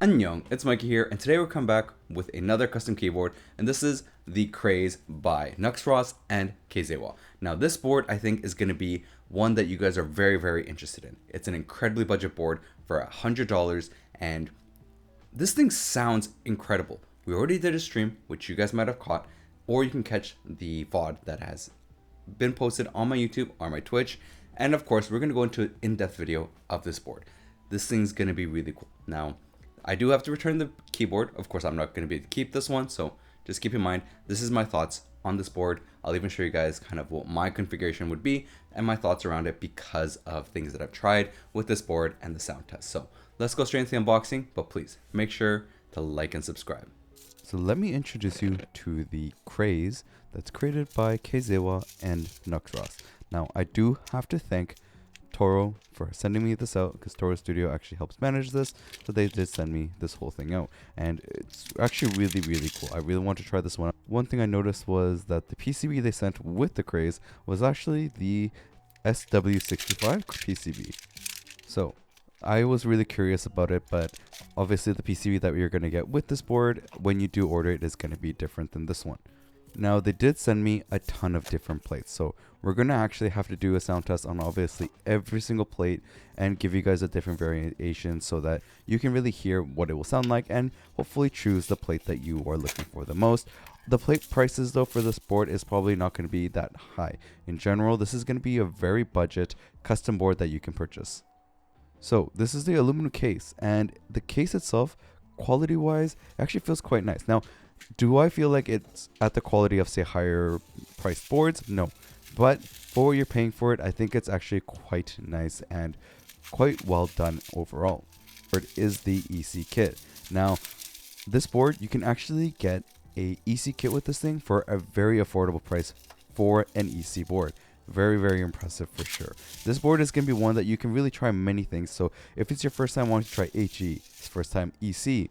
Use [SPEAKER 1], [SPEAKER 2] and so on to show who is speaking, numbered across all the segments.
[SPEAKER 1] Annyeong, it's Mikey here, and today we're coming back with another custom keyboard, and this is the Kraze by Nuxros and Kezewa. Now this board I think is going to be one that you guys are very interested in. It's an incredibly budget board for $100, and this thing sounds incredible. We already did a stream, which you guys might have caught, or you can catch the VOD that has been posted on my YouTube or my Twitch, and of course we're going to go into an in-depth video of this board. This thing's going to be really cool. Now, I do have to return the keyboard. Of course, I'm not going to be able to keep this one, so just keep in mind, this is my thoughts on this board. I'll even show you guys kind of what my configuration would be and my thoughts around it because of things that I've tried with this board and the sound test. So let's go straight into the unboxing, but please make sure to like and subscribe.
[SPEAKER 2] So let me introduce you to the Kraze that's created by Kezewa and Nuxros. Now, I do have to thank Toro for sending me this out, because Toro Studio actually helps manage this, so they did send me this whole thing out, and it's actually really cool. I really want to try this one. One thing I noticed was that the PCB they sent with the Kraze was actually the SW65 PCB. So I was really curious about it, but obviously the PCB that you're going to get with this board when you do order it is going to be different than this one. Now, they did send me a ton of different plates, so we're going to actually have to do a sound test on obviously every single plate and give you guys a different variation so that you can really hear what it will sound like and hopefully choose the plate that you are looking for the most. The plate prices though for this board is probably not going to be that high. In general, this is going to be a very budget custom board that you can purchase. So this is the aluminum case, and the case itself, quality wise, actually feels quite nice. Now, do I feel like it's at the quality of, say, higher priced boards? No. But for what you're paying for it, I think it's actually quite nice and quite well done overall. It is the EC kit. Now, this board, you can actually get a EC kit with this thing for a very affordable price for an EC board. Very impressive for sure. This board is going to be one that you can really try many things. So if it's your first time wanting to try HE, it's first time EC,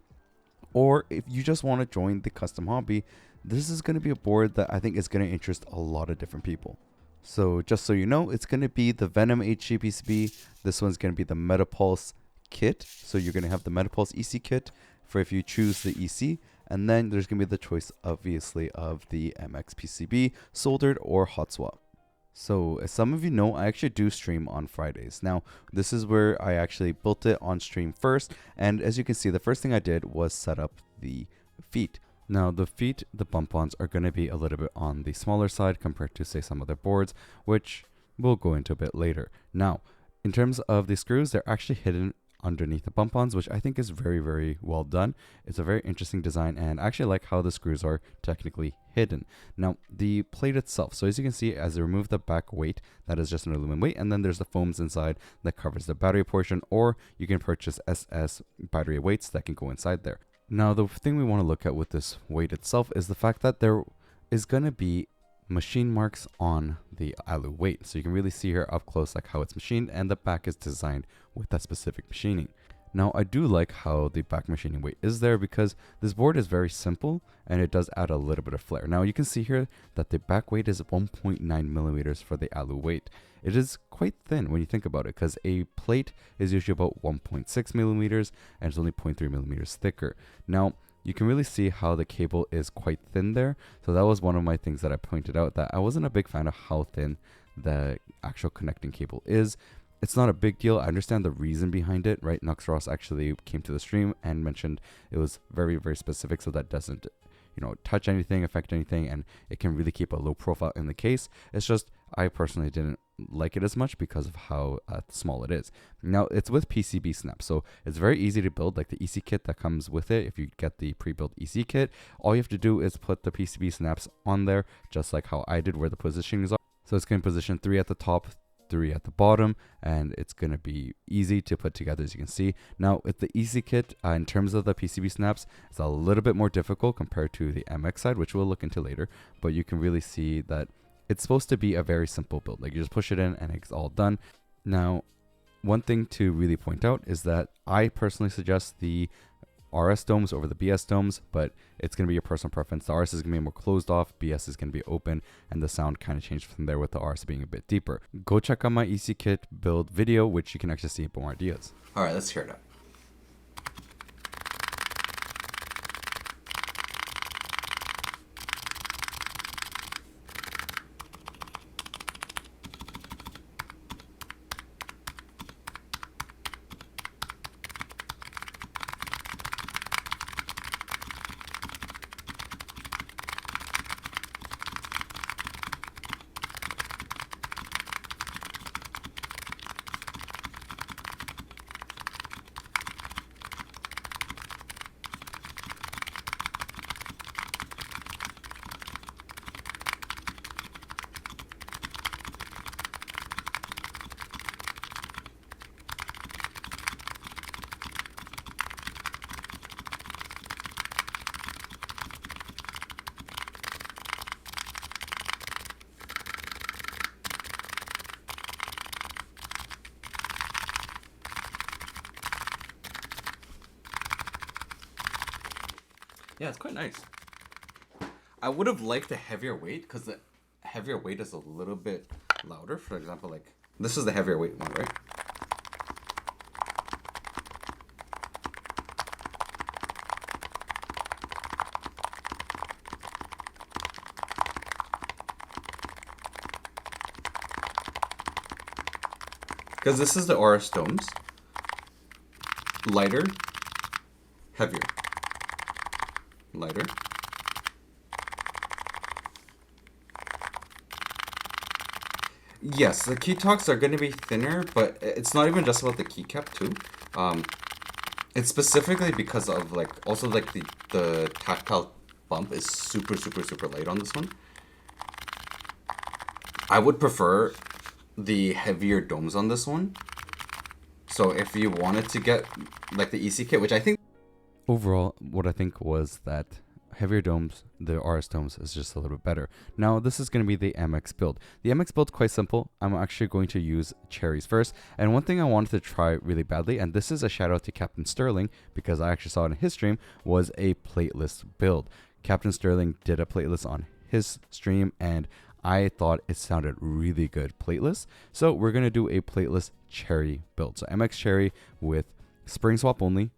[SPEAKER 2] or if you just want to join the custom hobby, this is going to be a board that I think is going to interest a lot of different people. So just so you know, it's going to be the Venom HG PCB. This one's going to be the Metapulse kit. So you're going to have the Metapulse EC kit for if you choose the EC. And then there's going to be the choice, obviously, of the MX PCB, soldered or hot swap. So as some of you know, I actually do stream on Fridays. Now, this is where I actually built it on stream first. And as you can see, the first thing I did was set up the feet. Now, the feet, the bump-ons, are going to be a little bit on the smaller side compared to, say, some other boards, which we'll go into a bit later. Now, in terms of the screws, they're actually hidden underneath the bump-ons, which I think is very well done. It's a very interesting design, and I actually like how the screws are technically hidden. Now, the plate itself, so as you can see, as I remove the back weight, that is just an aluminum weight, and then there's the foams inside that covers the battery portion, or you can purchase SS battery weights that can go inside there. Now, the thing we want to look at with this weight itself is the fact that there is going to be machine marks on the Alu weight, so you can really see here up close like how it's machined, and the back is designed with that specific machining. Now, I do like how the back machining weight is there because this board is very simple and it does add a little bit of flair. Now, you can see here that the back weight is 1.9 millimeters for the Alu weight. It is quite thin when you think about it, because a plate is usually about 1.6 millimeters and it's only 0.3 millimeters thicker. Now, you can really see how the cable is quite thin there. So that was one of my things that I pointed out, that I wasn't a big fan of how thin the actual connecting cable is. It's not a big deal. I understand the reason behind it, right? Nuxros actually came to the stream and mentioned it was very specific, so that doesn't, touch anything, affect anything, and it can really keep a low profile in the case. It's just, I personally didn't like it as much because of how small it is. Now, it's with PCB snaps, so it's very easy to build, like the EC kit that comes with it. If you get the pre-built EC kit, all you have to do is put the PCB snaps on there, just like how I did, where the positionings are. So it's going to position 3 at the top, 3 at the bottom, and it's going to be easy to put together, as you can see. Now, with the EC kit, in terms of the PCB snaps, it's a little bit more difficult compared to the MX side, which we'll look into later, but you can really see that it's supposed to be a very simple build. Like, you just push it in and it's all done. Now, one thing to really point out is that I personally suggest the RS domes over the BS domes, but it's going to be your personal preference. The RS is going to be more closed off, BS is going to be open, and the sound kind of changed from there with the RS being a bit deeper. Go check out my EC kit build video, which you can actually see more ideas.
[SPEAKER 1] All right, let's hear it out. Yeah, it's quite nice. I would have liked a heavier weight because the heavier weight is a little bit louder. For example, like this is the heavier weight one, right? Because this is the RS Domes. Lighter, heavier. Lighter. Yes, the keytalks are going to be thinner, but it's not even just about the keycap too. It's specifically because of like also like the tactile bump is super light on this one. I would prefer the heavier domes on this one. So if you wanted to get like the EC kit, which I think
[SPEAKER 2] Overall, what I think was that heavier domes, the RS domes, is just a little bit better. Now, this is going to be the MX build. The MX build is quite simple. I'm actually going to use cherries first. And one thing I wanted to try really badly, and this is a shout out to Captain Sterling, because I actually saw it in his stream, was a plateless build. Captain Sterling did a plateless on his stream, and I thought it sounded really good plateless. So we're going to do a plateless cherry build. So MX cherry with spring swap only,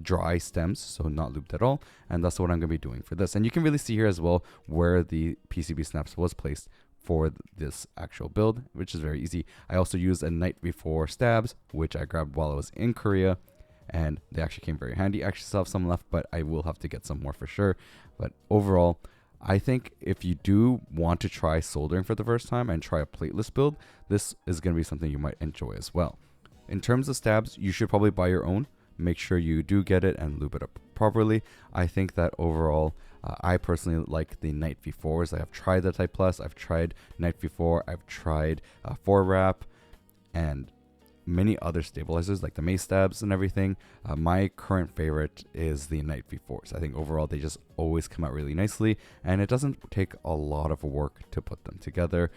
[SPEAKER 2] dry stems, so not looped at all, and that's what I'm going to be doing for this. And you can really see here as well where the PCB snaps was placed for this actual build, which is very easy. I also used a night before stabs, which I grabbed while I was in Korea, and they actually came very handy. I actually still have some left, but I will have to get some more for sure. But overall, I think if you do want to try soldering for the first time and try a plateless build, this is going to be something you might enjoy as well. In terms of stabs, you should probably buy your own. Make sure you do get it and lube it up properly. I think that overall, I personally like the Night V4s. I have tried the Type Plus, I've tried Night V4, I've tried 4-wrap, and many other stabilizers like the Mace stabs and everything. My current favorite is the Night V4s. I think overall they just always come out really nicely, and it doesn't take a lot of work to put them together.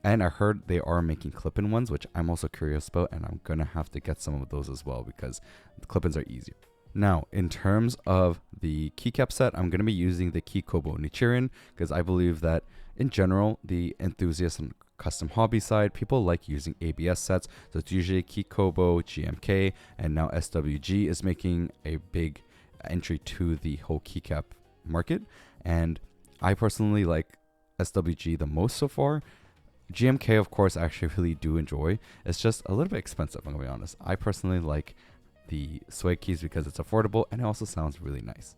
[SPEAKER 2] And I heard they are making clip-in ones, which I'm also curious about, and I'm going to have to get some of those as well because the clip-ins are easier. Now, in terms of the keycap set, I'm going to be using the Kikobo Nichiren because I believe that in general, the enthusiast and custom hobby side, people like using ABS sets. So it's usually Kikobo, GMK, and now SWG is making a big entry to the whole keycap market. And I personally like SWG the most so far. GMK, of course, I actually really do enjoy. It's just a little bit expensive, I'm going to be honest. I personally like the swag keys because it's affordable and it also sounds really nice.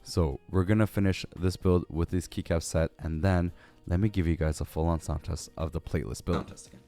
[SPEAKER 2] So we're going to finish this build with this keycap set, and then let me give you guys a full-on sound test of the plateless build.
[SPEAKER 1] Sound test again.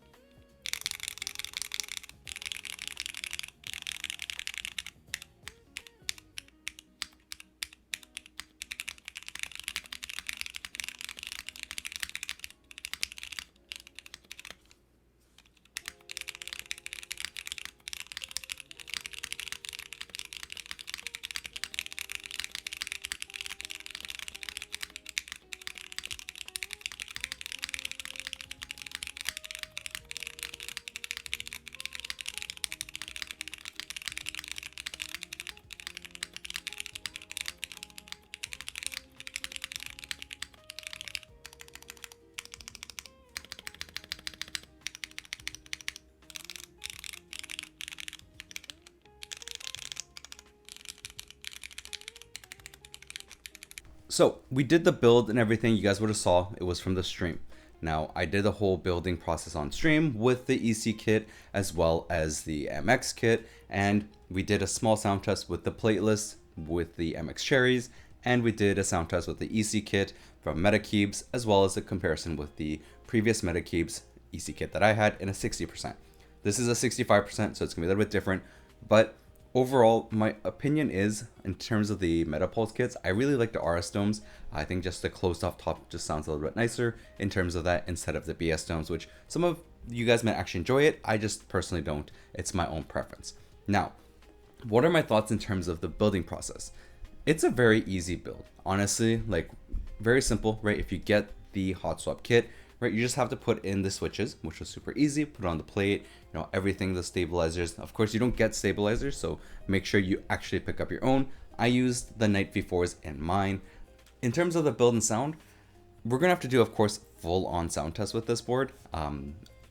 [SPEAKER 1] So we did the build and everything. You guys would have saw it was from the stream. Now I did the whole building process on stream with the EC kit as well as the MX kit, and we did a small sound test with the Plateless with the MX cherries, and we did a sound test with the EC kit from Metakebs as well as a comparison with the previous Metakebs EC kit that I had in a 60%. This is a 65%, so it's gonna be a little bit different, but overall, my opinion is, in terms of the Metapulse kits, I really like the RS domes. I think just the closed off top just sounds a little bit nicer in terms of that instead of the BS domes, which some of you guys might actually enjoy it. I just personally don't. It's my own preference. Now, what are my thoughts in terms of the building process? It's a very easy build. Honestly, like very simple, right? If you get the hot swap kit, right, you just have to put in the switches, which was super easy, put on the plate, everything, the stabilizers. Of course, you don't get stabilizers, so make sure you actually pick up your own. I used the Night V4s in mine. In terms of the build and sound, we're gonna have to do, of course, full on sound test with this board.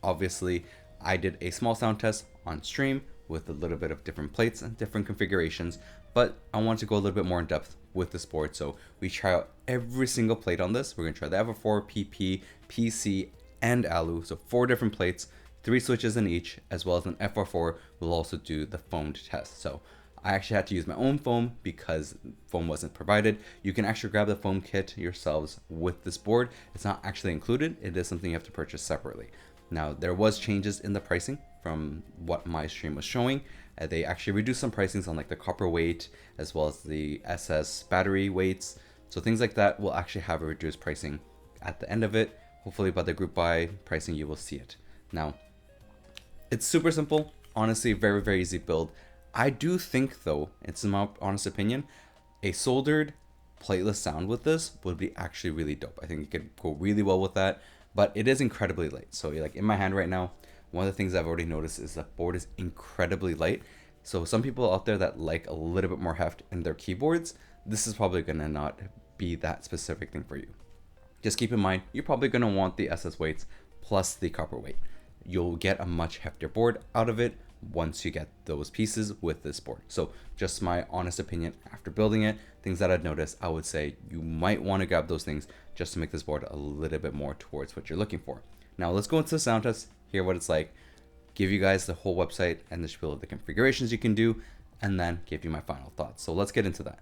[SPEAKER 1] Obviously, I did a small sound test on stream with a little bit of different plates and different configurations, but I want to go a little bit more in depth with this board. So we try out every single plate on this. We're gonna try the FR4, PP, PC, and Alu. So 4 different plates, 3 switches in each, as well as an FR4. We'll also do the foamed test. So I actually had to use my own foam because foam wasn't provided. You can actually grab the foam kit yourselves with this board. It's not actually included. It is something you have to purchase separately. Now, there was changes in the pricing from what my stream was showing. They actually reduced some pricings on like the copper weight as well as the SS battery weights. So things like that will actually have a reduced pricing at the end of it. Hopefully by the group buy pricing, you will see it. Now, it's super simple. Honestly, very, very easy build. I do think though, it's my honest opinion, a soldered plateless sound with this would be actually really dope. I think it could go really well with that, but it is incredibly light. So like in my hand right now, one of the things I've already noticed is that board is incredibly light. So some people out there that like a little bit more heft in their keyboards, this is probably gonna not be that specific thing for you. Just keep in mind, you're probably gonna want the SS weights plus the copper weight. You'll get a much heftier board out of it once you get those pieces with this board. So just my honest opinion after building it, things that I'd noticed, I would say you might want to grab those things just to make this board a little bit more towards what you're looking for. Now let's go into the sound test, hear what it's like, give you guys the whole website and the spiel of the configurations you can do, and then give you my final thoughts. So let's get into that.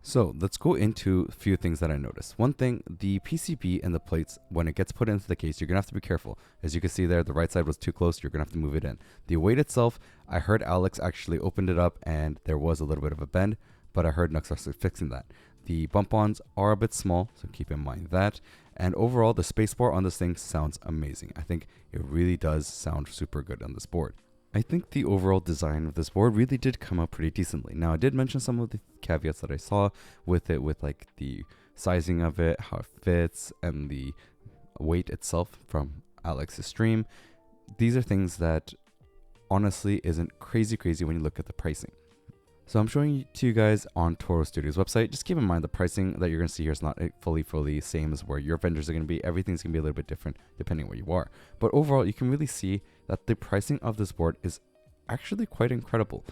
[SPEAKER 2] So let's go into a few things that I noticed. One thing, the PCB and the plates, when it gets put into the case, you're going to have to be careful. As you can see there, the right side was too close. You're going to have to move it in. The weight itself, I heard Alex actually opened it up and there was a little bit of a bend, but I heard Nuxros is fixing that. The bump-ons are a bit small, so keep in mind that. And overall, the spacebar on this thing sounds amazing. I think it really does sound super good on this board. I think the overall design of this board really did come out pretty decently. Now, I did mention some of the caveats that I saw with it, with like the sizing of it, how it fits, and the weight itself from Alex's stream. These are things that honestly isn't crazy when you look at the pricing. So I'm showing it to you guys on Toro Studio's website. Just keep in mind the pricing that you're going to see here is not fully same as where your vendors are going to be. Everything's going to be a little bit different depending where you are. But overall, you can really see that the pricing of this board is actually quite incredible.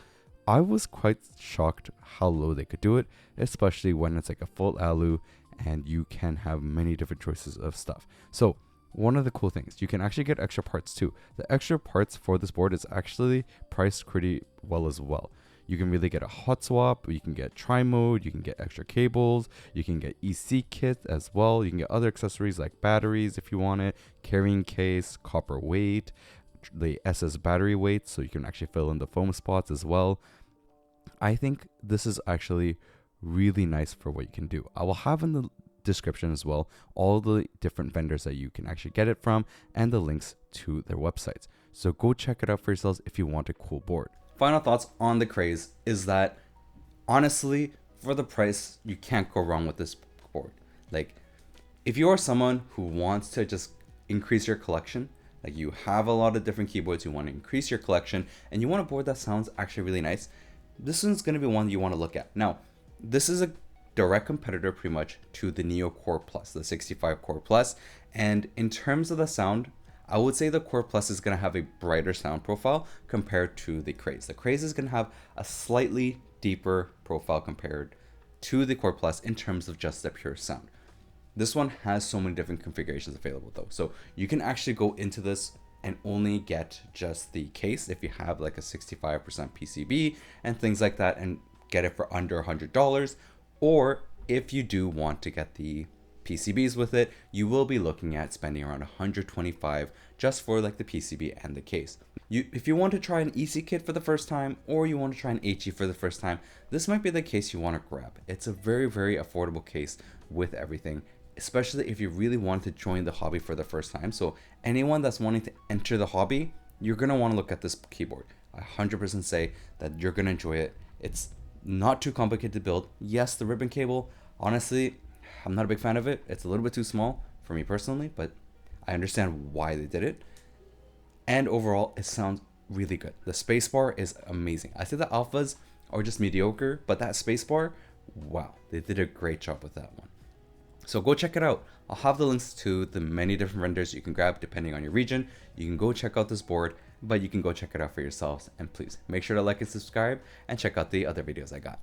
[SPEAKER 2] I was quite shocked how low they could do it, especially when it's like a full Alu and you can have many different choices of stuff. So one of the cool things, you can actually get extra parts too. The extra parts for this board is actually priced pretty well as well. You can really get a hot swap, you can get tri-mode, you can get extra cables, you can get EC kit as well, you can get other accessories like batteries if you want it, carrying case, copper weight, the SS battery weight, so you can actually fill in the foam spots as well. I think this is actually really nice for what you can do. I will have in the description as well all the different vendors that you can actually get it from and the links to their websites. So go check it out for yourselves if you want a cool board.
[SPEAKER 1] Final thoughts on the Kraze is that honestly, for the price, you can't go wrong with this board. Like, if you are someone who wants to just increase your collection, like you have a lot of different keyboards, you want to increase your collection, and you want a board that sounds actually really nice, this one's going to be one you want to look at. Now, this is a direct competitor pretty much to the Neo Core Plus, the 65 Core Plus, and in terms of the sound, I would say the Core Plus is going to have a brighter sound profile compared to the Kraze. The Kraze is going to have a slightly deeper profile compared to the Core Plus in terms of just the pure sound. This one has so many different configurations available though. So you can actually go into this and only get just the case if you have like a 65% PCB and things like that and get it for under $100. Or if you do want to get the PCBs with it, you will be looking at spending around $125 just for like the PCB and the case. If you want to try an EC kit for the first time, or you want to try an HE for the first time, this might be the case you want to grab. It's a very affordable case with everything, especially if you really want to join the hobby for the first time. So anyone that's wanting to enter the hobby, you're going to want to look at this keyboard. I 100% say that you're going to enjoy it. It's not too complicated to build. Yes, the ribbon cable, honestly, I'm not a big fan of it. It's a little bit too small for me personally, but I understand why they did it. And overall, it sounds really good. The spacebar is amazing. I say the alphas are just mediocre, but that spacebar, wow, they did a great job with that one. So go check it out. I'll have the links to the many different vendors you can grab depending on your region. You can go check out this board, but you can go check it out for yourselves. And please make sure to like and subscribe and check out the other videos I got.